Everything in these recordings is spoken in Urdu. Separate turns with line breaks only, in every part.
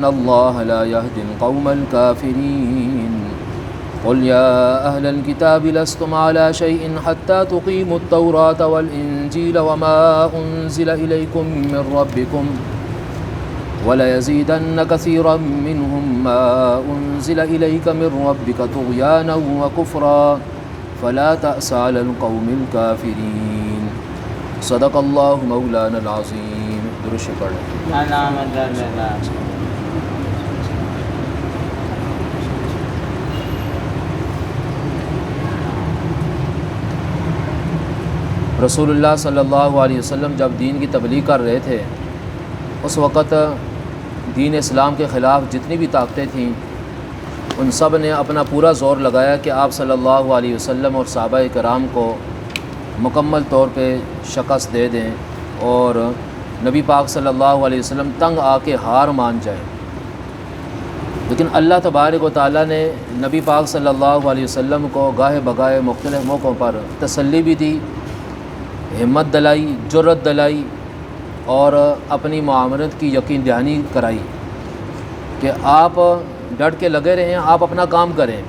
إن الله لا يهدي القوم الكافرين قل يا أهل الكتاب لستم على شيء حتى تقيموا التوراة والإنجيل وما أنزل إليكم من ربكم وليزيدن كثيرا منهم ما أنزل إليك من ربك طغيانا وكفرا فلا تأس على القوم الكافرين صدق الله مولانا العظيم. درود پڑھیں. رسول اللہ صلی اللہ علیہ وسلم جب دین کی تبلیغ کر رہے تھے اس وقت دین اسلام کے خلاف جتنی بھی طاقتیں تھیں ان سب نے اپنا پورا زور لگایا کہ آپ صلی اللہ علیہ وسلم اور صحابہ کرام کو مکمل طور پہ شکست دے دیں اور نبی پاک صلی اللہ علیہ وسلم تنگ آ کے ہار مان جائیں. لیکن اللہ تبارک و تعالیٰ نے نبی پاک صلی اللہ علیہ وسلم کو گاہے بگاہے مختلف موقعوں پر تسلی بھی دی، ہمت دلائی، جرت دلائی اور اپنی معاملت کی یقین دہانی کرائی کہ آپ ڈٹ کے لگے رہیں، آپ اپنا کام کریں.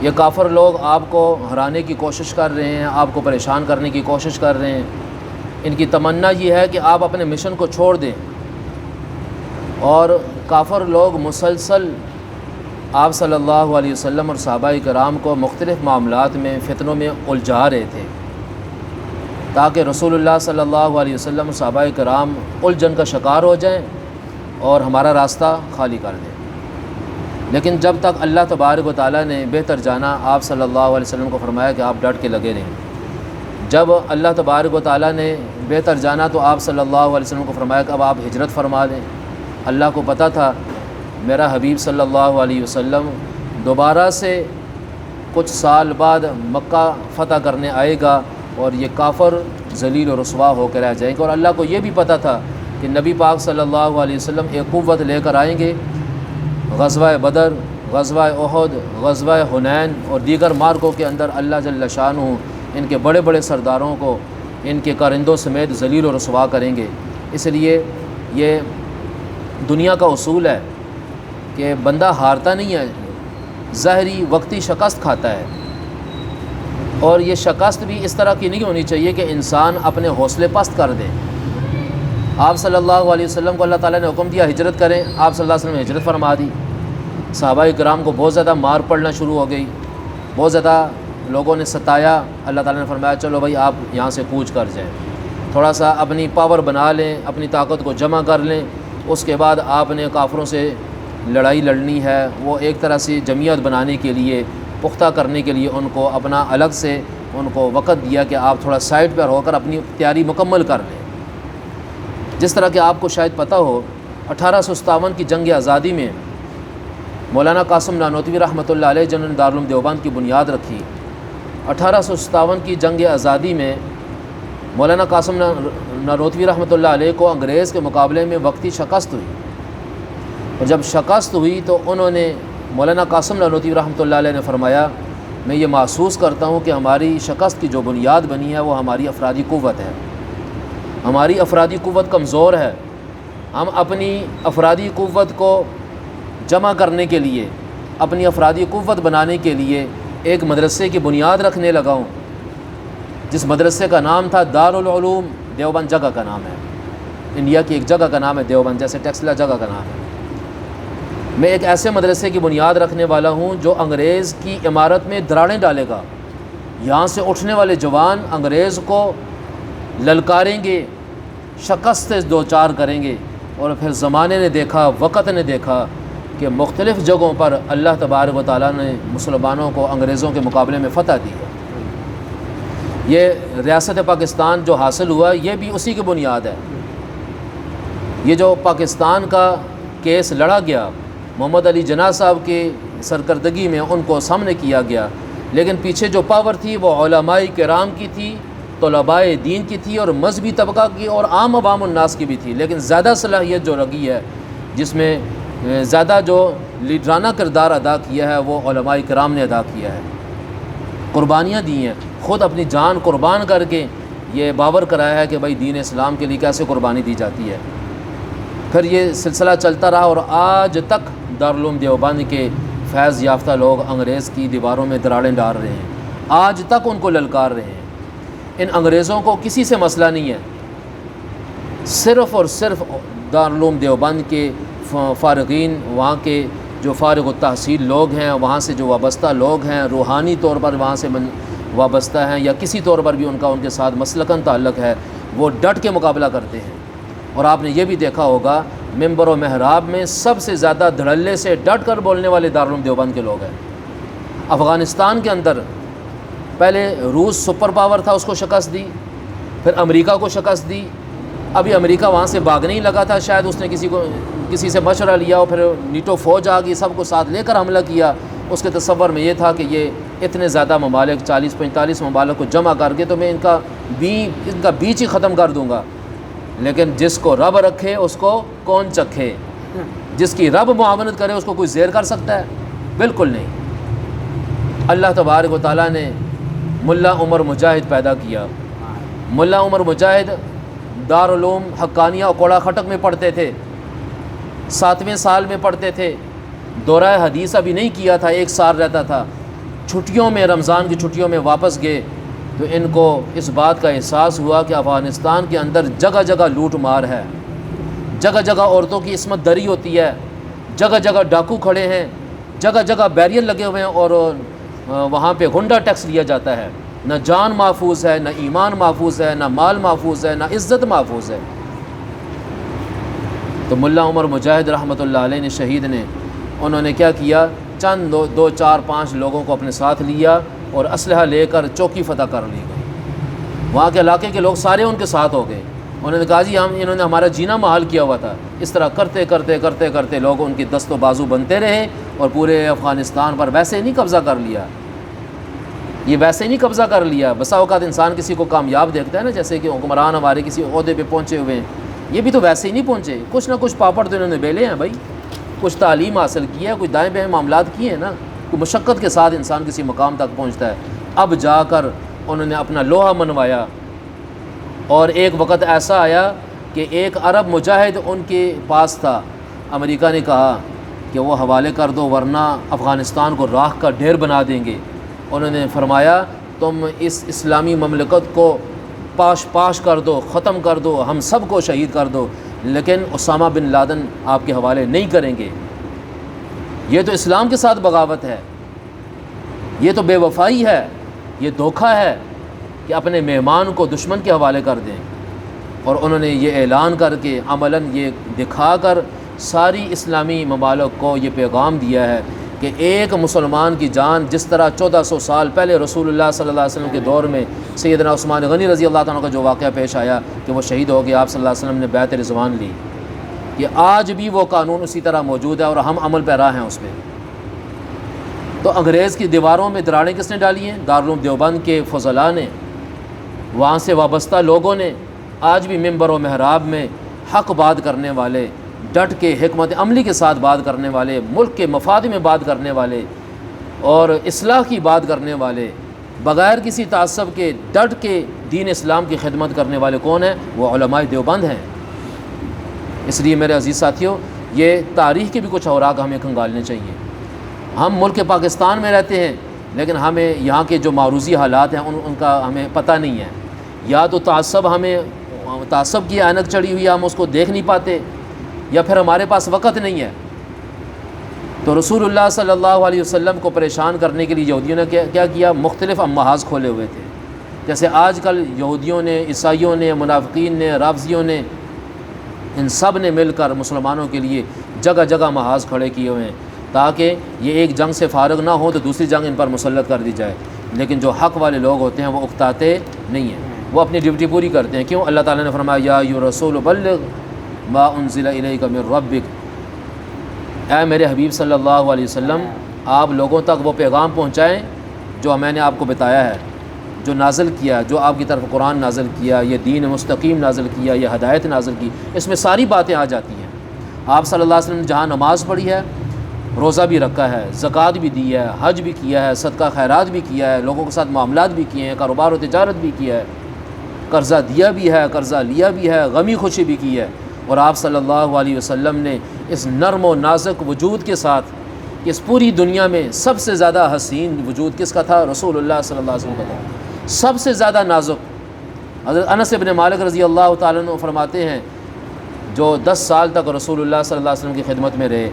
یہ کافر لوگ آپ کو ہرانے کی کوشش کر رہے ہیں، آپ کو پریشان کرنے کی کوشش کر رہے ہیں. ان کی تمنا یہ ہے کہ آپ اپنے مشن کو چھوڑ دیں، اور کافر لوگ مسلسل آپ صلی اللہ علیہ وسلم اور صحابہ کرام کو مختلف معاملات میں فتنوں میں الجھا رہے تھے تاکہ رسول اللہ صلی اللہ علیہ وسلم اور صحابہ کرام الجھن کا شکار ہو جائیں اور ہمارا راستہ خالی کر دیں. لیکن جب تک اللہ تبارک و تعالیٰ نے بہتر جانا آپ صلی اللہ علیہ وسلم کو فرمایا کہ آپ ڈٹ کے لگے رہیں. جب اللہ تبارک و تعالیٰ نے بہتر جانا تو آپ صلی اللہ علیہ وسلم کو فرمایا کہ اب آپ ہجرت فرما دیں. اللہ کو پتہ تھا میرا حبیب صلی اللہ علیہ وسلم دوبارہ سے کچھ سال بعد مکہ فتح کرنے آئے گا اور یہ کافر ذلیل و رسوا ہو کے رہ جائیں گے. اور اللہ کو یہ بھی پتہ تھا کہ نبی پاک صلی اللہ علیہ وسلم ایک قوت لے کر آئیں گے. غزوہ بدر، غزوہ احد، غزوہ حنین اور دیگر مارکوں کے اندر اللہ جل شانہ ان کے بڑے بڑے سرداروں کو ان کے کارندوں سمیت ذلیل و رسوا کریں گے. اس لیے یہ دنیا کا اصول ہے کہ بندہ ہارتا نہیں ہے، ظاہری وقتی شکست کھاتا ہے. اور یہ شکست بھی اس طرح کی نہیں ہونی چاہیے کہ انسان اپنے حوصلے پست کر دے. آپ صلی اللہ علیہ وسلم کو اللہ تعالیٰ نے حکم دیا ہجرت کریں، آپ صلی اللہ علیہ وسلم نے ہجرت فرما دی. صحابہ کرام کو بہت زیادہ مار پڑنا شروع ہو گئی، بہت زیادہ لوگوں نے ستایا. اللہ تعالیٰ نے فرمایا چلو بھائی آپ یہاں سے کوچ کر جائیں، تھوڑا سا اپنی پاور بنا لیں، اپنی طاقت کو جمع کر لیں. اس کے بعد آپ نے کافروں سے لڑائی لڑنی ہے. وہ ایک طرح سے جمعیت بنانے کے لیے، پختہ کرنے کے لیے ان کو اپنا الگ سے ان کو وقت دیا کہ آپ تھوڑا سائڈ پر ہو کر اپنی تیاری مکمل کر لیں. جس طرح کہ آپ کو شاید پتہ ہو 1857 کی جنگ آزادی میں مولانا قاسم نانوتوی رحمۃ اللہ علیہ جنہوں نے دارالعلوم دیوبند کی بنیاد رکھی، 1857 کی جنگ آزادی میں مولانا قاسم نانوتوی رحمۃ اللہ علیہ کو انگریز کے مقابلے میں وقتی شکست ہوئی. اور جب شکست ہوئی تو انہوں نے مولانا قاسم نانوتوی رحمۃ اللہ علیہ نے فرمایا میں یہ محسوس کرتا ہوں کہ ہماری شکست کی جو بنیاد بنی ہے وہ ہماری افرادی قوت ہے. ہماری افرادی قوت کمزور ہے. ہم اپنی افرادی قوت کو جمع کرنے کے لیے، اپنی افرادی قوت بنانے کے لیے ایک مدرسے کی بنیاد رکھنے لگا ہوں، جس مدرسے کا نام تھا دارالعلوم دیوبند. جگہ کا نام ہے، انڈیا کی ایک جگہ کا نام ہے دیوبند، جیسے ٹیکسلا جگہ کا نام ہے. میں ایک ایسے مدرسے کی بنیاد رکھنے والا ہوں جو انگریز کی عمارت میں دراڑیں ڈالے گا. یہاں سے اٹھنے والے جوان انگریز کو للکاریں گے، شکست سے دوچار کریں گے. اور پھر زمانے نے دیکھا، وقت نے دیکھا کہ مختلف جگہوں پر اللہ تبارک و تعالیٰ نے مسلمانوں کو انگریزوں کے مقابلے میں فتح دی ہے. یہ ریاست پاکستان جو حاصل ہوا یہ بھی اسی کی بنیاد ہے. یہ جو پاکستان کا کیس لڑا گیا محمد علی جناح صاحب کی سرکردگی میں ان کو سامنے کیا گیا، لیکن پیچھے جو پاور تھی وہ علماء کرام کی تھی، طلباء دین کی تھی اور مذہبی طبقہ کی اور عام عوام الناس کی بھی تھی. لیکن زیادہ صلاحیت جو لگی ہے، جس میں زیادہ جو لیڈرانہ کردار ادا کیا ہے وہ علماء کرام نے ادا کیا ہے. قربانیاں دی ہیں، خود اپنی جان قربان کر کے یہ باور کرایا ہے کہ بھائی دین اسلام کے لیے کیسے قربانی دی جاتی ہے. پھر یہ سلسلہ چلتا رہا اور آج تک دارالعلوم دیوبند کے فیض یافتہ لوگ انگریز کی دیواروں میں دراڑیں ڈال رہے ہیں، آج تک ان کو للکار رہے ہیں۔ ان انگریزوں کو کسی سے مسئلہ نہیں ہے، صرف اور صرف دارالعلوم دیوبند کے فارغین، وہاں کے جو فارغ التحصیل لوگ ہیں، وہاں سے جو وابستہ لوگ ہیں، روحانی طور پر وہاں سے وابستہ ہیں یا کسی طور پر بھی ان کا ان کے ساتھ مسلکاً تعلق ہے، وہ ڈٹ کے مقابلہ کرتے ہیں۔ اور آپ نے یہ بھی دیکھا ہوگا ممبر و محراب میں سب سے زیادہ دھڑلے سے ڈٹ کر بولنے والے دارالعلوم دیوبند کے لوگ ہیں۔ افغانستان کے اندر پہلے روس سپر پاور تھا، اس کو شکست دی، پھر امریکہ کو شکست دی۔ ابھی امریکہ وہاں سے بھاگنے ہی لگا تھا، شاید اس نے کسی سے مشورہ لیا اور پھر نیٹو فوج آ گئی، سب کو ساتھ لے کر حملہ کیا۔ اس کے تصور میں یہ تھا کہ یہ اتنے زیادہ ممالک 40-45 ممالک کو جمع کر کے تو میں ان کا بیچ ہی ختم کر دوں گا۔ لیکن جس کو رب رکھے اس کو کون چکھے، جس کی رب معاونت کرے اس کو کوئی زیر کر سکتا ہے؟ بالکل نہیں۔ اللہ تبارک و تعالیٰ نے ملا عمر مجاہد پیدا کیا۔ ملا عمر مجاہد دارالعلوم حقانیہ اور کوڑا خٹک میں پڑھتے تھے، 7ویں سال میں پڑھتے تھے، دورہ حدیث ابھی نہیں کیا تھا، 1 سال رہتا تھا۔ چھٹیوں میں، رمضان کی چھٹیوں میں واپس گئے تو ان کو اس بات کا احساس ہوا کہ افغانستان کے اندر جگہ جگہ لوٹ مار ہے، جگہ جگہ عورتوں کی عصمت دری ہوتی ہے، جگہ جگہ ڈاکو کھڑے ہیں، جگہ جگہ بیریئر لگے ہوئے ہیں اور وہاں پہ غنڈہ ٹیکس لیا جاتا ہے۔ نہ جان محفوظ ہے، نہ ایمان محفوظ ہے، نہ مال محفوظ ہے، نہ عزت محفوظ ہے۔ تو ملا عمر مجاہد رحمۃ اللہ علیہ نے، شہید نے، انہوں نے کیا کیا، چند 2-4-5 لوگوں کو اپنے ساتھ لیا اور اسلحہ لے کر چوکی فتح کر لی گئی۔ وہاں کے علاقے کے لوگ سارے ان کے ساتھ ہو گئے۔ انہوں نے کہا جی انہوں نے ہمارا جینا محال کیا ہوا تھا۔ اس طرح کرتے کرتے کرتے کرتے لوگ ان کی دست و بازو بنتے رہے اور پورے افغانستان پر ویسے نہیں قبضہ کر لیا، یہ ویسے نہیں قبضہ کر لیا۔ بسا اوقات انسان کسی کو کامیاب دیکھتا ہے نا، جیسے کہ حکمران ہمارے کسی عہدے پہ پہنچے ہوئے ہیں، یہ بھی تو ویسے ہی نہیں پہنچے، کچھ نہ کچھ پاپڑ تو انہوں نے بیلے ہیں بھائی، کچھ تعلیم حاصل کی ہے، کوئی دائیں بائیں معاملات کیے ہیں نا، کوئی مشقت کے ساتھ انسان کسی مقام تک پہنچتا ہے۔ اب جا کر انہوں نے اپنا لوہا منوایا اور ایک وقت ایسا آیا کہ ایک عرب مجاہد ان کے پاس تھا، امریکہ نے کہا کہ وہ حوالے کر دو ورنہ افغانستان کو راکھ کا ڈھیر بنا دیں گے۔ انہوں نے فرمایا تم اس اسلامی مملکت کو پاش کر دو، ختم کر دو، ہم سب کو شہید کر دو، لیکن اسامہ بن لادن آپ کے حوالے نہیں کریں گے۔ یہ تو اسلام کے ساتھ بغاوت ہے، یہ تو بے وفائی ہے، یہ دھوکہ ہے کہ اپنے مہمان کو دشمن کے حوالے کر دیں۔ اور انہوں نے یہ اعلان کر کے عملاً یہ دکھا کر ساری اسلامی ممالک کو یہ پیغام دیا ہے کہ ایک مسلمان کی جان جس طرح 1400 سال پہلے رسول اللہ صلی اللہ علیہ وسلم کے دور میں سیدنا عثمان غنی رضی اللہ عنہ کا جو واقعہ پیش آیا کہ وہ شہید ہو گیا، آپ صلی اللہ علیہ وسلم نے بیعت رضوان لی، کہ آج بھی وہ قانون اسی طرح موجود ہے اور ہم عمل پیرا ہیں اس پہ۔ تو انگریز کی دیواروں میں دراڑیں کس نے ڈالی ہیں؟ دارالعلوم دیوبند کے فضلاء نے، وہاں سے وابستہ لوگوں نے۔ آج بھی ممبر و محراب میں حق بات کرنے والے، ڈٹ کے حکمت عملی کے ساتھ بات کرنے والے، ملک کے مفاد میں بات کرنے والے اور اصلاح کی بات کرنے والے، بغیر کسی تعصب کے ڈٹ کے دین اسلام کی خدمت کرنے والے کون ہیں؟ وہ علماء دیوبند ہیں۔ اس لیے میرے عزیز ساتھیوں، یہ تاریخ کے بھی کچھ اوراق ہمیں کھنگالنے چاہیے۔ ہم ملک پاکستان میں رہتے ہیں لیکن ہمیں یہاں کے جو معروضی حالات ہیں ان کا ہمیں پتہ نہیں ہے، یا تو تعصب کی عینک چڑھی ہوئی ہے، ہم اس کو دیکھ نہیں پاتے، یا پھر ہمارے پاس وقت نہیں ہے۔ تو رسول اللہ صلی اللہ علیہ وسلم کو پریشان کرنے کے لیے یہودیوں نے کیا کیا؟ مختلف محاذ کھولے ہوئے تھے، جیسے آج کل یہودیوں نے، عیسائیوں نے، منافقین نے، رافضیوں نے، ان سب نے مل کر مسلمانوں کے لیے جگہ جگہ محاذ کھڑے کیے ہوئے ہیں تاکہ یہ ایک جنگ سے فارغ نہ ہو تو دوسری جنگ ان پر مسلط کر دی جائے۔ لیکن جو حق والے لوگ ہوتے ہیں وہ اکتاتے نہیں ہیں، وہ اپنی ڈیوٹی پوری کرتے ہیں۔ کیوں؟ اللہ تعالیٰ نے فرمایا یا ایھا الرسول بلغ ما انزل الیک من ربک، اے میرے حبیب صلی اللہ علیہ وسلم آپ لوگوں تک وہ پیغام پہنچائیں جو میں نے آپ کو بتایا ہے، جو نازل کیا، جو آپ کی طرف قرآن نازل کیا، یہ دین مستقیم نازل کیا، یہ ہدایت نازل کی، اس میں ساری باتیں آ جاتی ہیں۔ آپ صلی اللہ علیہ وسلم نے جہاں نماز پڑھی ہے، روزہ بھی رکھا ہے، زکوٰۃ بھی دی ہے، حج بھی کیا ہے، صدقہ خیرات بھی کیا ہے، لوگوں کے ساتھ معاملات بھی کیے ہیں، کاروبار و تجارت بھی کیا ہے، قرضہ دیا بھی ہے، قرضہ لیا بھی ہے، غمی خوشی بھی کی ہے، اور آپ صلی اللہ علیہ وسلم نے اس نرم و نازک وجود کے ساتھ کہ اس پوری دنیا میں سب سے زیادہ حسین وجود کس کا تھا؟ رسول اللہ صلی اللہ علیہ وسلم کا تھا، سب سے زیادہ نازک۔ حضرت انس بن مالک رضی اللہ تعالیٰ عنہ فرماتے ہیں جو 10 سال تک رسول اللہ صلی اللہ علیہ وسلم کی خدمت میں رہے،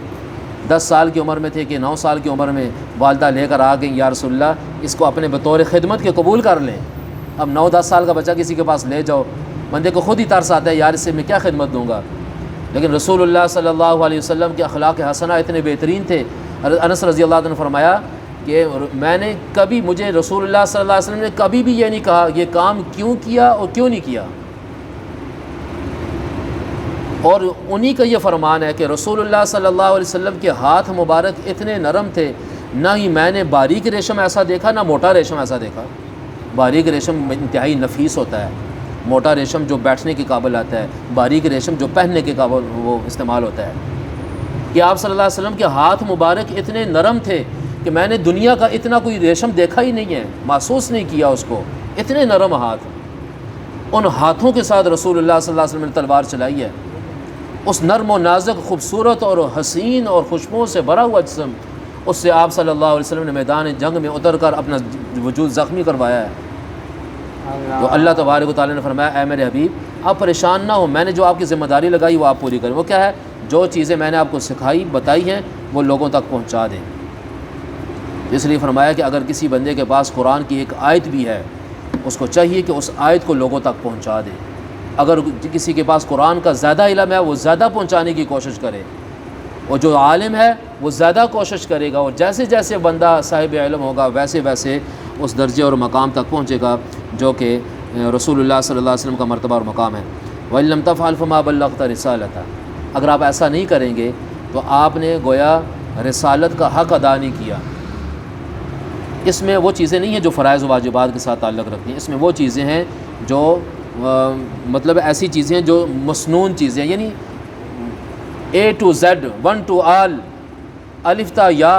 10 سال کی عمر میں تھے کہ 9 سال کی عمر میں والدہ لے کر آ گئیں، یا رسول اللہ اس کو اپنے بطور خدمت کے قبول کر لیں۔ اب 9-10 سال کا بچہ کسی کے پاس لے جاؤ، بندے کو خود ہی ترس آتا ہے یار اس سے میں کیا خدمت دوں گا، لیکن رسول اللہ صلی اللہ علیہ وسلم کے اخلاق حسنہ اتنے بہترین تھے۔ انس رضی اللہ عنہ نے فرمایا کہ میں نے کبھی، مجھے رسول اللہ صلی اللہ علیہ وسلم نے کبھی بھی یہ نہیں کہا یہ کام کیوں کیا اور کیوں نہیں کیا، اور انہی کا یہ فرمان ہے کہ رسول اللہ صلی اللہ علیہ وسلم کے ہاتھ مبارک اتنے نرم تھے، نہ ہی میں نے باریک ریشم ایسا دیکھا نہ موٹا ریشم ایسا دیکھا۔ باریک ریشم انتہائی نفیس ہوتا ہے، موٹا ریشم جو بیٹھنے کے قابل آتا ہے، باریک ریشم جو پہننے کے قابل وہ استعمال ہوتا ہے۔ کہ آپ صلی اللہ علیہ وسلم کے ہاتھ مبارک اتنے نرم تھے کہ میں نے دنیا کا اتنا کوئی ریشم دیکھا ہی نہیں ہے، محسوس نہیں کیا اس کو، اتنے نرم ہاتھ۔ ان ہاتھوں کے ساتھ رسول اللہ صلی اللہ علیہ وسلم نے تلوار چلائی ہے، اس نرم و نازک خوبصورت اور حسین اور خوشبوؤں سے بھرا ہوا جسم، اس سے آپ صلی اللہ علیہ وسلم نے میدان جنگ میں اتر کر اپنا وجود زخمی کروایا ہے۔ تو اللہ تبارک و تعالیٰ نے فرمایا اے میرے حبیب آپ پریشان نہ ہو، میں نے جو آپ کی ذمہ داری لگائی وہ آپ پوری کریں۔ وہ کیا ہے؟ جو چیزیں میں نے آپ کو سکھائی بتائی ہیں وہ لوگوں تک پہنچا دیں۔ اس لیے فرمایا کہ اگر کسی بندے کے پاس قرآن کی ایک آیت بھی ہے اس کو چاہیے کہ اس آیت کو لوگوں تک پہنچا دے۔ اگر کسی کے پاس قرآن کا زیادہ علم ہے وہ زیادہ پہنچانے کی کوشش کرے، اور جو عالم ہے وہ زیادہ کوشش کرے گا، اور جیسے جیسے بندہ صاحب علم ہوگا ویسے ویسے اس درجے اور مقام تک پہنچے گا جو کہ رسول اللہ صلی اللہ علیہ وسلم کا مرتبہ اور مقام ہے۔ وَإِن لَّمْ تَفْعَلْ فَمَا بَلَّغْتَ رِسَالَتَهُ، اگر آپ ایسا نہیں کریں گے تو آپ نے گویا رسالت کا حق ادا نہیں کیا۔ اس میں وہ چیزیں نہیں ہیں جو فرائض و واجبات کے ساتھ تعلق رکھتی ہیں، اس میں وہ چیزیں ہیں جو مطلب ایسی چیزیں جو مسنون چیزیں، یعنی A to Z 1 to all، الف تا یا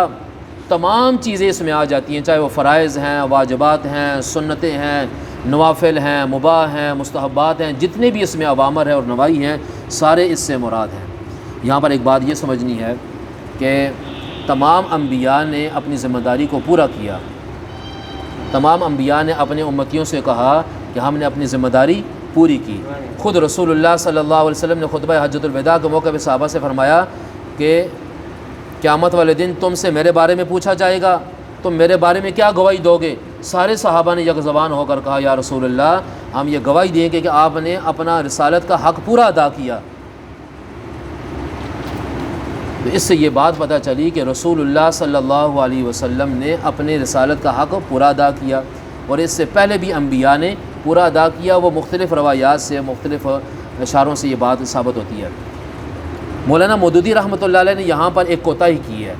تمام چیزیں اس میں آ جاتی ہیں، چاہے وہ فرائض ہیں، واجبات ہیں، سنتیں ہیں، نوافل ہیں، مباح ہیں، مستحبات ہیں، جتنے بھی اس میں اوامر ہیں اور نواہی ہیں سارے اس سے مراد ہیں۔ یہاں پر ایک بات یہ سمجھنی ہے کہ تمام انبیاء نے اپنی ذمہ داری کو پورا کیا، تمام انبیاء نے اپنے امتیوں سے کہا کہ ہم نے اپنی ذمہ داری پوری کی۔ خود رسول اللہ صلی اللہ علیہ وسلم نے خطبہ حجۃ الوداع کے موقع پہ صحابہ سے فرمایا کہ قیامت والے دن تم سے میرے بارے میں پوچھا جائے گا، تم میرے بارے میں کیا گواہی دو گے؟ سارے صحابہ نے یک زبان ہو کر کہا یا رسول اللہ ہم یہ گواہی دیں گے کہ آپ نے اپنا رسالت کا حق پورا ادا کیا۔ تو اس سے یہ بات پتہ چلی کہ رسول اللہ صلی اللہ علیہ وسلم نے اپنے رسالت کا حق پورا ادا کیا، اور اس سے پہلے بھی انبیاء نے پورا ادا کیا۔ وہ مختلف روایات سے، مختلف اشاروں سے یہ بات ثابت ہوتی ہے۔ مولانا مودودی رحمۃ اللہ علیہ نے یہاں پر ایک کوتاہی کی ہے،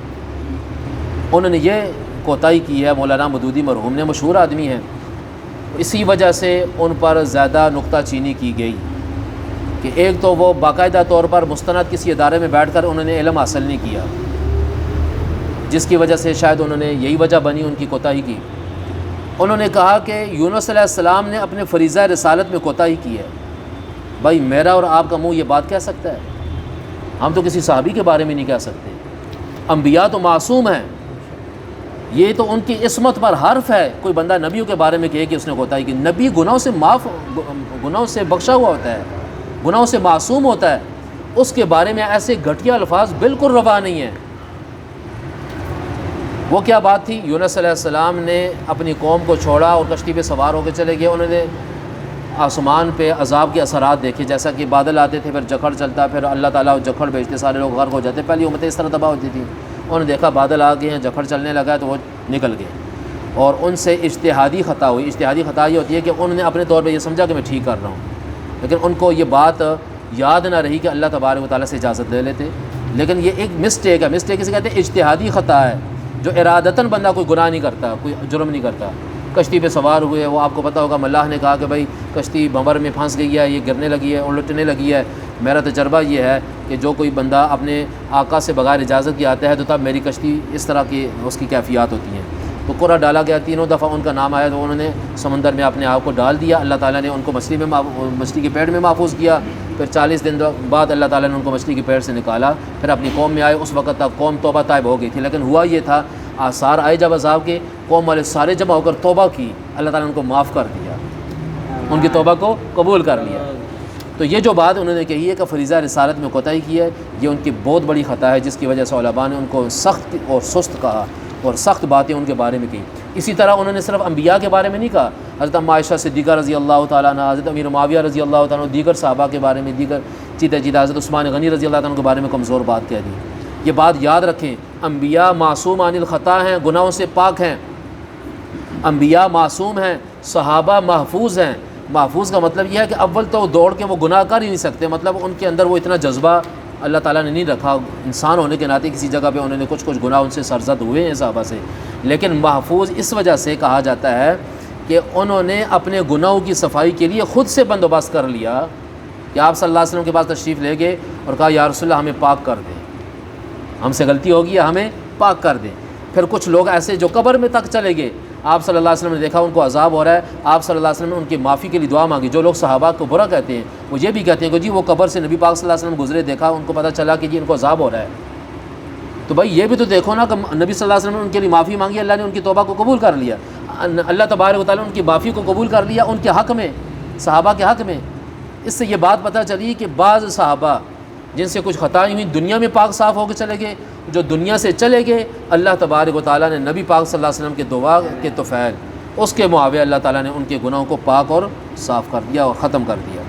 انہوں نے یہ کوتاہی کی ہے، مولانا مودودی مرحوم نے مشہور آدمی ہیں، اسی وجہ سے ان پر زیادہ نکتہ چینی کی گئی کہ ایک تو وہ باقاعدہ طور پر مستند کسی ادارے میں بیٹھ کر انہوں نے علم حاصل نہیں کیا، جس کی وجہ سے شاید انہوں نے یہی وجہ بنی ان کی کوتاہی کی۔ انہوں نے کہا کہ یونس علیہ السلام نے اپنے فریضہ رسالت میں کوتاہی کی ہے۔ بھائی میرا اور آپ کا منہ یہ بات کہہ سکتا ہے؟ ہم تو کسی صحابی کے بارے میں نہیں کہہ سکتے۔ انبیاء تو معصوم ہیں، یہ تو ان کی عصمت پر حرف ہے۔ کوئی بندہ نبیوں کے بارے میں کہے کہ اس نے کوتاہی کی، نبی گناہوں سے بخشا ہوا ہوتا ہے، گناہوں سے معصوم ہوتا ہے، اس کے بارے میں ایسے گھٹیا الفاظ بالکل روا نہیں ہیں۔ وہ کیا بات تھی؟ یونس علیہ السلام نے اپنی قوم کو چھوڑا اور کشتی پہ سوار ہو کے چلے گئے، انہوں نے آسمان پہ عذاب کے اثرات دیکھے، جیسا کہ بادل آتے تھے پھر جکھڑ چلتا، پھر اللہ تعالیٰ جکھڑ بھیجتے، سارے لوگ غرق ہو جاتے۔ پہلی امتیں اس طرح تباہ ہوتی تھیں، انہوں نے دیکھا بادل آ گئے ہیں، جکھڑ چلنے لگا ہے تو وہ نکل گئے، اور ان سے اجتہادی خطا ہوئی۔ اجتہادی خطا یہ ہوتی ہے کہ انہوں نے اپنے طور پہ یہ سمجھا کہ میں ٹھیک کر رہا ہوں، لیکن ان کو یہ بات یاد نہ رہی کہ اللہ تبارک و تعالیٰ سے اجازت لے لیتے۔ لیکن یہ ایک مسٹیک ہے، مسٹیک اسے کہتے ہیں اجتہادی خطا ہے، جو ارادتاً بندہ کوئی گناہ نہیں کرتا، کوئی جرم نہیں کرتا۔ کشتی پہ سوار ہوئے، وہ آپ کو پتہ ہوگا ملاح نے کہا کہ بھائی کشتی بھنور میں پھنس گئی ہے، یہ گرنے لگی ہے، الٹنے لگی ہے، میرا تجربہ یہ ہے کہ جو کوئی بندہ اپنے آقا سے بغیر اجازت کے آتا ہے تو تب میری کشتی اس طرح کی اس کی کیفیات ہوتی ہیں۔ تو قرہ ڈالا گیا، تینوں دفعہ ان کا نام آیا تو انہوں نے سمندر میں اپنے آپ کو ڈال دیا، اللہ تعالیٰ نے ان کو مچھلی کے پیٹ میں محفوظ کیا، پھر 40 دن بعد اللہ تعالیٰ نے ان کو مچھلی کے پیٹ سے نکالا، پھر اپنی قوم میں آئے۔ اس وقت تک قوم توبہ طائب ہو گئی تھی، لیکن ہوا یہ تھا آثار آئے جب عذاب کے، قوم والے سارے جمع ہو کر توبہ کی، اللہ تعالیٰ نے ان کو معاف کر دیا، ان کی توبہ کو قبول کر لیا۔ تو یہ جو بات انہوں نے کہی ہے کہ فریضہ رسالت میں کوتاہی کی ہے، یہ ان کی بہت بڑی خطا ہے، جس کی وجہ سے علماء نے ان کو سخت اور سست کہا اور سخت باتیں ان کے بارے میں کی۔ اسی طرح انہوں نے صرف انبیاء کے بارے میں نہیں کہا، حضرت ام عائشہ صدیقہ رضی اللہ تعالیٰ عنہ، حضرت امیر معاویہ رضی اللہ تعالیٰ عنہ، دیگر صحابہ کے بارے میں، دیگر چیتے حضرت عثمان غنی رضی اللہ تعالیٰ عنہ کے بارے میں کمزور بات کہہ دی۔ یہ بات یاد رکھیں، انبیاء معصوم عن الخطا ہیں، گناہوں سے پاک ہیں، انبیاء معصوم ہیں، صحابہ محفوظ ہیں۔ محفوظ کا مطلب یہ ہے کہ اول تو وہ دوڑ کے وہ گناہ کر ہی نہیں سکتے، مطلب ان کے اندر وہ اتنا جذبہ اللہ تعالیٰ نے نہیں رکھا، انسان ہونے کے ناطے کسی جگہ پہ انہوں نے کچھ گناہ ان سے سرزد ہوئے ہیں صحابہ سے، لیکن محفوظ اس وجہ سے کہا جاتا ہے کہ انہوں نے اپنے گناہوں کی صفائی کے لیے خود سے بندوبست کر لیا، کہ آپ صلی اللہ علیہ وسلم کے پاس تشریف لے گئے اور کہا یا رسول اللہ ہمیں پاک کر دیں، ہم سے غلطی ہوگی ہمیں پاک کر دیں۔ پھر کچھ لوگ ایسے جو قبر میں تک چلے گئے، آپ صلی اللہ علیہ وسلم نے دیکھا ان کو عذاب ہو رہا ہے، آپ صلی اللہ علیہ وسلم نے ان کی معافی کے لیے دعا مانگی۔ جو لوگ صحابہ کو برا کہتے ہیں وہ یہ بھی کہتے ہیں کہ جی وہ قبر سے نبی پاک صلی اللہ علیہ وسلم گزرے، دیکھا، ان کو پتہ چلا کہ جی ان کو عذاب ہو رہا ہے۔ تو بھائی یہ بھی تو دیکھو نا کہ نبی صلی اللہ علیہ وسلم نے ان کے لیے معافی مانگی، اللہ نے ان کی توبہ کو قبول کر لیا، اللہ تبارک و تعالیٰ نے ان کی معافی کو قبول کر لیا ان کے حق میں، صحابہ کے حق میں۔ اس سے یہ بات پتہ چلی کہ بعض صحابہ جن سے کچھ خطائیں ہوئی دنیا میں پاک صاف ہو کے چلے گئے، جو دنیا سے چلے گئے اللہ تبارک و تعالیٰ نے نبی پاک صلی اللہ علیہ وسلم کے دعا کے طفیل اس کے معاوضے اللہ تعالیٰ نے ان کے گناہوں کو پاک اور صاف کر دیا اور ختم کر دیا۔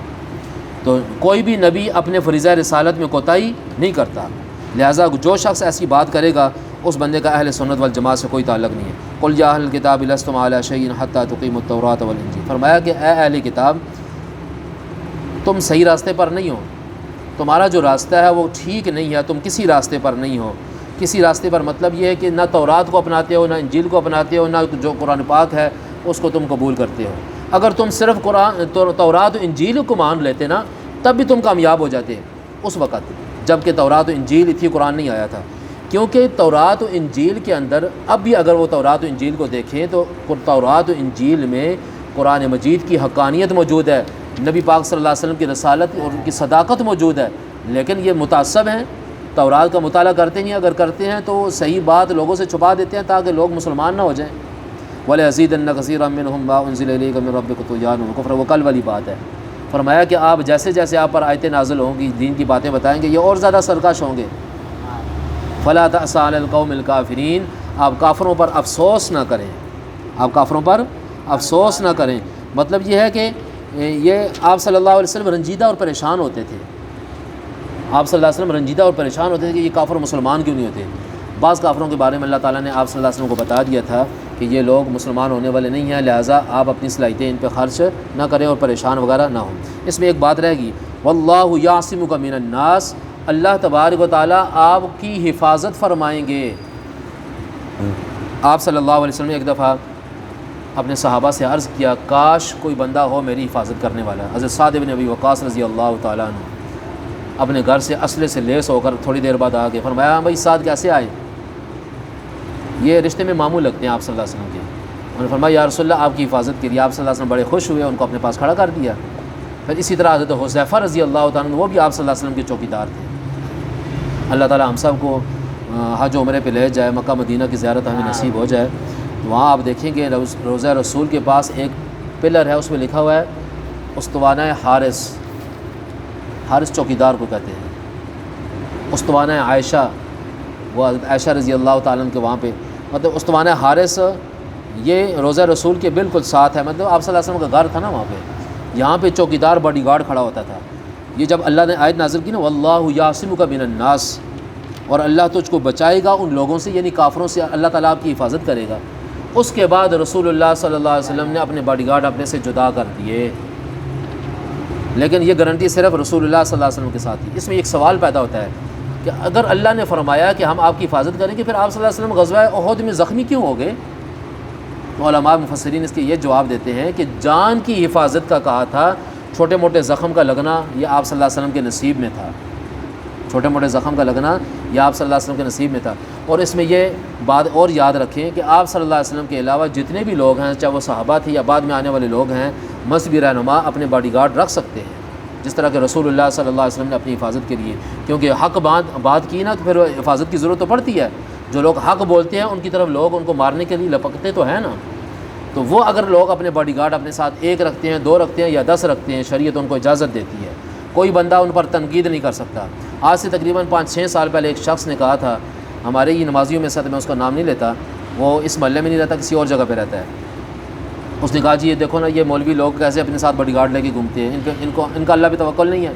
تو کوئی بھی نبی اپنے فریضہ رسالت میں کوتاہی نہیں کرتا، لہٰذا جو شخص ایسی بات کرے گا اس بندے کا اہل سنت والجماعت سے کوئی تعلق نہیں ہے۔ قل یا اہل الکتاب لستم علی شیء حتی تقیموا التوراۃ والانجیل، فرمایا کہ اے اہل کتاب تم صحیح راستے پر نہیں ہو، تمہارا جو راستہ ہے وہ ٹھیک نہیں ہے، تم کسی راستے پر نہیں ہو۔ کسی راستے پر مطلب یہ ہے کہ نہ تورات کو اپناتے ہو، نہ انجیل کو اپناتے ہو، نہ جو قرآن پاک ہے اس کو تم قبول کرتے ہو۔ اگر تم صرف تورات و انجیل کو مان لیتے نا تب بھی تم کامیاب ہو جاتے اس وقت، جب کہ تورات و انجیل تھی، قرآن نہیں آیا تھا۔ کیونکہ تورات و انجیل کے اندر اب بھی اگر وہ تورات و انجیل کو دیکھیں تو تورات و انجیل میں قرآن مجید کی حقانیت موجود ہے، نبی پاک صلی اللہ علیہ وسلم کی رسالت اور ان کی صداقت موجود ہے، لیکن یہ متعصب ہیں، تورات کا مطالعہ کرتے ہیں، اگر کرتے ہیں تو صحیح بات لوگوں سے چھپا دیتے ہیں تاکہ لوگ مسلمان نہ ہو جائیں۔ وَلَيَزِيدَنَّ كَثِيرًا مِّنْهُم مَّا أُنزِلَ إِلَيْكَ مِن رَّبِّكَ طُغْيَانًا وَكُفْرًا، وہ کل والی بات ہے۔ فرمایا کہ آپ جیسے جیسے آپ پر آیتیں نازل ہوں گی، دین کی باتیں بتائیں گے، یہ اور زیادہ سرکش ہوں گے۔ فَلَا تَأْسَ عَلَى الْقَوْمِ الْكَافِرِينَ، آپ کافروں پر افسوس نہ کریں، آپ کافروں پر افسوس نہ کریں۔ مطلب یہ ہے کہ یہ آپ صلی اللہ علیہ وسلم رنجیدہ اور پریشان ہوتے تھے، آپ صلی اللہ علیہ وسلم رنجیدہ اور پریشان ہوتے تھے کہ یہ کافر مسلمان کیوں نہیں ہوتے۔ بعض کافروں کے بارے میں اللہ تعالیٰ نے آپ صلی اللہ علیہ وسلم کو بتا دیا تھا کہ یہ لوگ مسلمان ہونے والے نہیں ہیں، لہٰذا آپ اپنی صلاحیتیں ان پہ خرچ نہ کریں اور پریشان وغیرہ نہ ہوں۔ اس میں ایک بات رہ گئی، واللہ یعصمک من الناس، اللہ تبارک و تعالیٰ آپ کی حفاظت فرمائیں گے۔ آپ صلی اللہ علیہ وسلم نے ایک دفعہ اپنے صحابہ سے عرض کیا کاش کوئی بندہ ہو میری حفاظت کرنے والا۔ حضرت سعد بن ابی وقاص رضی اللہ تعالیٰ عنہ اپنے گھر سے اسلحے سے لیس ہو کر تھوڑی دیر بعد آ گئے، فرمایا بھائی سعد کیسے آئے؟ یہ رشتے میں معمول لگتے ہیں آپ صلی اللہ علیہ وسلم کے۔ انہوں نے فرمایا یا رسول اللہ آپ کی حفاظت کے لیے، آپ صلی اللہ علیہ وسلم بڑے خوش ہوئے، ان کو اپنے پاس کھڑا کر دیا۔ پھر اسی طرح حضرت حذیفہ رضی اللہ تعالیٰ عنہ وہ بھی آپ صلی اللہ علیہ وسلم کے چوکیدار تھے۔ اللہ تعالیٰ ہم سب کو حج و عمرے پہ لے جائے، مکہ مدینہ کی زیارت ہمیں نصیب ہو جائے۔ وہاں آپ دیکھیں گے روضہ رسول کے پاس ایک پلر ہے، اس میں لکھا ہوا ہے استوانہ حارث، حارث چوکیدار کو کہتے ہیں۔ استوانہ عائشہ، وہ حضرت عائشہ رضی اللہ تعالیٰ عنہ کے وہاں پہ، مطلب استوانہ حارث یہ روضہ رسول کے بالکل ساتھ ہے، مطلب آپ صلی اللہ علیہ وسلم کا گھر تھا نا وہاں پہ، یہاں پہ چوکیدار باڈی گارڈ کھڑا ہوتا تھا۔ یہ جب اللہ نے آیت نازل کی نا واللہ یعصمک من الناس، اور اللہ تجھ کو بچائے گا ان لوگوں سے، یعنی کافروں سے اللہ تعالیٰ آپ کی حفاظت کرے گا۔ اس کے بعد رسول اللہ صلی اللہ علیہ وسلم نے اپنے باڈی گارڈ اپنے سے جدا کر دیے، لیکن یہ گارنٹی صرف رسول اللہ صلی اللہ علیہ وسلم کے ساتھ تھی۔ اس میں ایک سوال پیدا ہوتا ہے کہ اگر اللہ نے فرمایا کہ ہم آپ کی حفاظت کریں گے، پھر آپ صلی اللہ علیہ وسلم غزوہ احد میں زخمی کیوں ہو گئے؟ علماء مفسرین اس کے یہ جواب دیتے ہیں کہ جان کی حفاظت کا کہا تھا، چھوٹے موٹے زخم کا لگنا یہ آپ صلی اللہ علیہ وسلم کے نصیب میں تھا، چھوٹے موٹے زخم کا لگنا یہ آپ صلی اللہ علیہ وسلم کے نصیب میں تھا۔ اور اس میں یہ بات اور یاد رکھیں کہ آپ صلی اللہ علیہ وسلم کے علاوہ جتنے بھی لوگ ہیں، چاہے وہ صحابہ تھے یا بعد میں آنے والے لوگ ہیں، مذہبی رہنما اپنے باڈی گارڈ رکھ سکتے ہیں، جس طرح کہ رسول اللہ صلی اللہ علیہ وسلم نے اپنی حفاظت کے لیے، کیونکہ حق بات کی نا تو پھر حفاظت کی ضرورت تو پڑتی ہے۔ جو لوگ حق بولتے ہیں ان کی طرف لوگ ان کو مارنے کے لیے لپکتے تو ہیں نا، تو وہ اگر لوگ اپنے باڈی گارڈ اپنے ساتھ 1 رکھتے ہیں، 2 رکھتے ہیں یا 10 رکھتے ہیں، شریعت ان کو اجازت دیتی ہے، کوئی بندہ ان پر تنقید نہیں کر سکتا۔ آج سے تقریباً 5-6 سال پہلے ایک شخص نے کہا تھا، ہمارے ہی نمازیوں میں سے، میں اس کا نام نہیں لیتا، وہ اس محلے میں نہیں رہتا، کسی اور جگہ پہ رہتا ہے، اس نے کہا جی یہ دیکھو نا، یہ مولوی لوگ کیسے اپنے ساتھ باڈی گارڈ لے کے گھومتے ہیں، ان کا اللہ پہ توکل نہیں ہے۔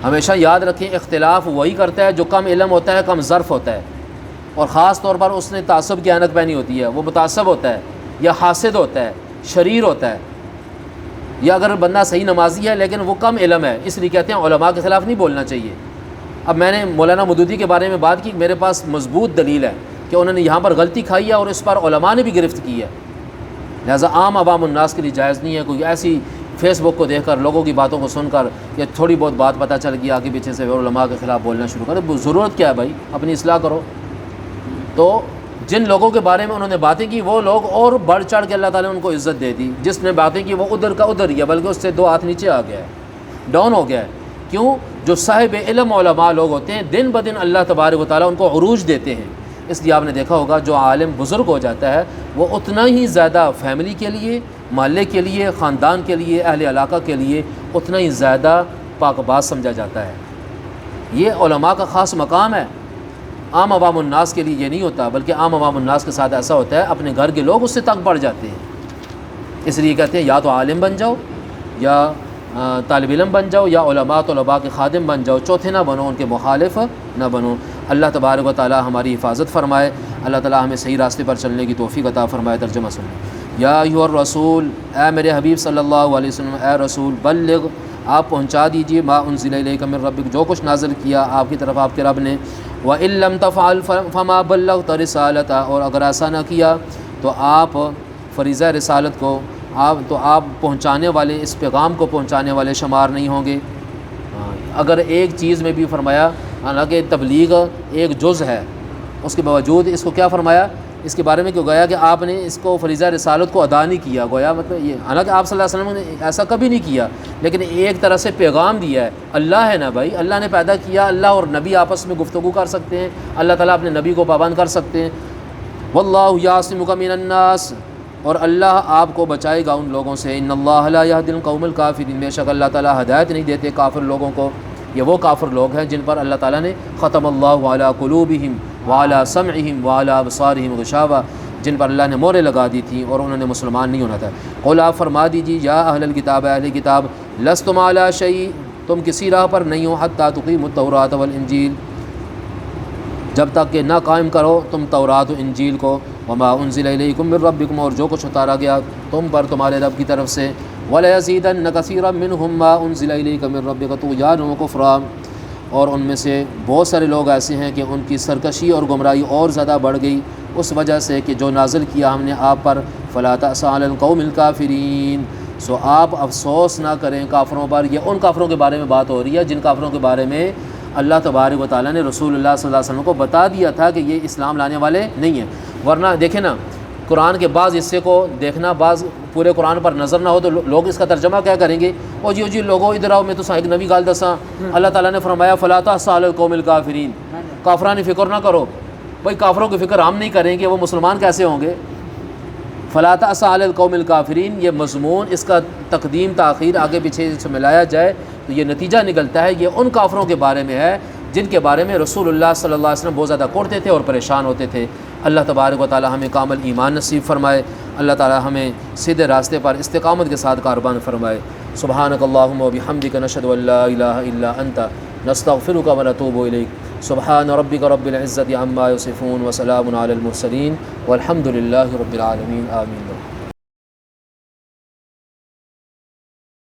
ہمیشہ یاد رکھیں، اختلاف وہی کرتا ہے جو کم علم ہوتا ہے، کم ظرف ہوتا ہے، اور خاص طور پر اس نے تعصب کی عینک پہنی ہوتی ہے، وہ متعصب ہوتا ہے یا حاسد ہوتا ہے، شریر ہوتا ہے، یا اگر بندہ صحیح نمازی ہے لیکن وہ کم علم ہے، اس لیے کہتے ہیں علماء کے خلاف نہیں بولنا چاہیے۔ اب میں نے مولانا مودودی کے بارے میں بات کی، میرے پاس مضبوط دلیل ہے کہ انہوں نے یہاں پر غلطی کھائی ہے اور اس پر علماء نے بھی گرفت کی ہے، لہٰذا عام عوام الناس کے لیے جائز نہیں ہے کوئی ایسی فیس بک کو دیکھ کر، لوگوں کی باتوں کو سن کر، یا تھوڑی بہت بات پتہ چل گئی آگے پیچھے سے علماء کے خلاف بولنا شروع کرے۔ ضرورت کیا ہے بھائی، اپنی اصلاح کرو۔ تو جن لوگوں کے بارے میں انہوں نے باتیں کی، وہ لوگ اور بڑھ چڑھ کے اللہ تعالیٰ نے ان کو عزت دے دی۔ جس نے باتیں کی وہ ادھر کا ادھر ہی ہے، بلکہ اس سے 2 ہاتھ نیچے آ گیا ہے، ڈاؤن ہو گیا ہے۔ کیوں؟ جو صاحب علم علماء لوگ ہوتے ہیں، دن بدن اللہ تبارک و تعالیٰ ان کو عروج دیتے ہیں۔ اس لیے آپ نے دیکھا ہوگا جو عالم بزرگ ہو جاتا ہے وہ اتنا ہی زیادہ فیملی کے لیے، محلے کے لیے، خاندان کے لیے، اہل علاقہ کے لیے اتنا ہی زیادہ پاک باز سمجھا جاتا ہے۔ یہ علماء کا خاص مقام ہے، عام عوام الناس کے لیے یہ نہیں ہوتا، بلکہ عام عوام الناس کے ساتھ ایسا ہوتا ہے اپنے گھر کے لوگ اس سے تنگ پڑ جاتے ہیں۔ اس لیے کہتے ہیں یا تو عالم بن جاؤ، یا طالب علم بن جاؤ، یا علماء طلباء کے خادم بن جاؤ، چوتھے نہ بنو، ان کے مخالف نہ بنو۔ اللہ تبارک و تعالی ہماری حفاظت فرمائے، اللہ تعالی ہمیں صحیح راستے پر چلنے کی توفیق عطا فرمائے۔ ترجمہ سنیں۔ یا ایھا الرسول، اے میرے حبیب صلی اللہ علیہ وسلم، اے رسول، بلغ، آپ پہنچا دیجیے، ما انزل الیک من ربک، جو کچھ نازل کیا آپ کی طرف آپ کے رب نے، وَإِن لَّمْ تَفْعَلْ فَمَا بَلَّغْتَ رِسَالَتَهُ، اور اگر ایسا نہ کیا تو آپ فریضہ رسالت کو آپ پہنچانے والے، اس پیغام کو پہنچانے والے شمار نہیں ہوں گے۔ اگر ایک چیز میں بھی فرمایا، حالانکہ تبلیغ ایک جز ہے، اس کے باوجود اس کو کیا فرمایا، اس کے بارے میں کیوں گویا کہ آپ نے اس کو فریضہ رسالت کو ادا نہیں کیا، گویا مطلب یہ، حالانکہ آپ صلی اللہ علیہ وسلم نے ایسا کبھی نہیں کیا، لیکن ایک طرح سے پیغام دیا ہے۔ اللہ ہے نا بھائی، اللہ نے پیدا کیا، اللہ اور نبی آپس میں گفتگو کر سکتے ہیں، اللہ تعالیٰ اپنے نبی کو پابند کر سکتے ہیں۔ واللہ یعصمک من الناس، اور اللہ آپ کو بچائے گا ان لوگوں سے۔ ان اللہ لا یہدی القوم الکافرین، بے شک اللہ تعالیٰ ہدایت نہیں دیتے کافر لوگوں کو۔ یہ وہ کافر لوگ ہیں جن پر اللہ تعالیٰ نے ختم اللہ علی قلوبہم وعلی سمعہم وعلی ابصارہم غشاوہ، جن پر اللہ نے موریں لگا دی تھیں اور انہوں نے مسلمان نہیں ہونا تھا۔ قل، آپ فرما دیجیے، یا اہل الکتاب، اہل کتاب، لستم علی شیء، تم کسی راہ پر نہیں ہو، حتی تقیموا التوراۃ والانجیل، جب تک کہ نہ قائم کرو تم تورات و انجیل کو، وما انزل الیکم من ربکم، اور جو کچھ اتارا گیا تم پر تمہارے رب کی طرف سے، ولیزیدن کثیرا منہم ما انزل الیک من ربک طغیانا وکفرا، اور ان میں سے بہت سارے لوگ ایسے ہیں کہ ان کی سرکشی اور گمراہی اور زیادہ بڑھ گئی اس وجہ سے کہ جو نازل کیا ہم نے آپ پر، فلا تأس علی القوم الکافرین، سو آپ افسوس نہ کریں کافروں پر۔ یہ ان کافروں کے بارے میں بات ہو رہی ہے جن کافروں کے بارے میں اللہ تبارک و تعالیٰ نے رسول اللہ صلی اللہ علیہ وسلم کو بتا دیا تھا کہ یہ اسلام لانے والے نہیں ہیں۔ ورنہ دیکھیں نا، قرآن کے بعض حصے کو دیکھنا، بعض پورے قرآن پر نظر نہ ہو تو لوگ اس کا ترجمہ کیا کریں گے، او جی لوگوں ادھر آؤ، میں تو ایک نبی گال دساں، اللہ تعالیٰ نے فرمایا فلا تأس علی القوم الکافرین، کافرانی فکر نہ کرو۔ بھائی کافروں کی فکر ہم نہیں کریں گے، وہ مسلمان کیسے ہوں گے؟ فلا تأس علی القوم الکافرین، یہ مضمون، اس کا تقدیم تاخیر آگے پیچھے سے ملایا جائے تو یہ نتیجہ نکلتا ہے یہ ان کافروں کے بارے میں ہے جن کے بارے میں رسول اللہ صلی اللہ علیہ وسلم بہت زیادہ کوڑتے تھے اور پریشان ہوتے تھے۔ اللہ تبارک و تعالی ہمیں کامل ایمان نصیب فرمائے، اللہ تعالی ہمیں سیدھے راستے پر استقامت کے ساتھ کاربان فرمائے۔ سبحانک اللہم و بحمدک، نشہد ان لا الہ الا انت، نستغفرک و نتوب الیک۔ سبحان ربک رب العزت عما یصفون، وسلام علی المرسلین، والحمد للہ رب العالمین، آمین۔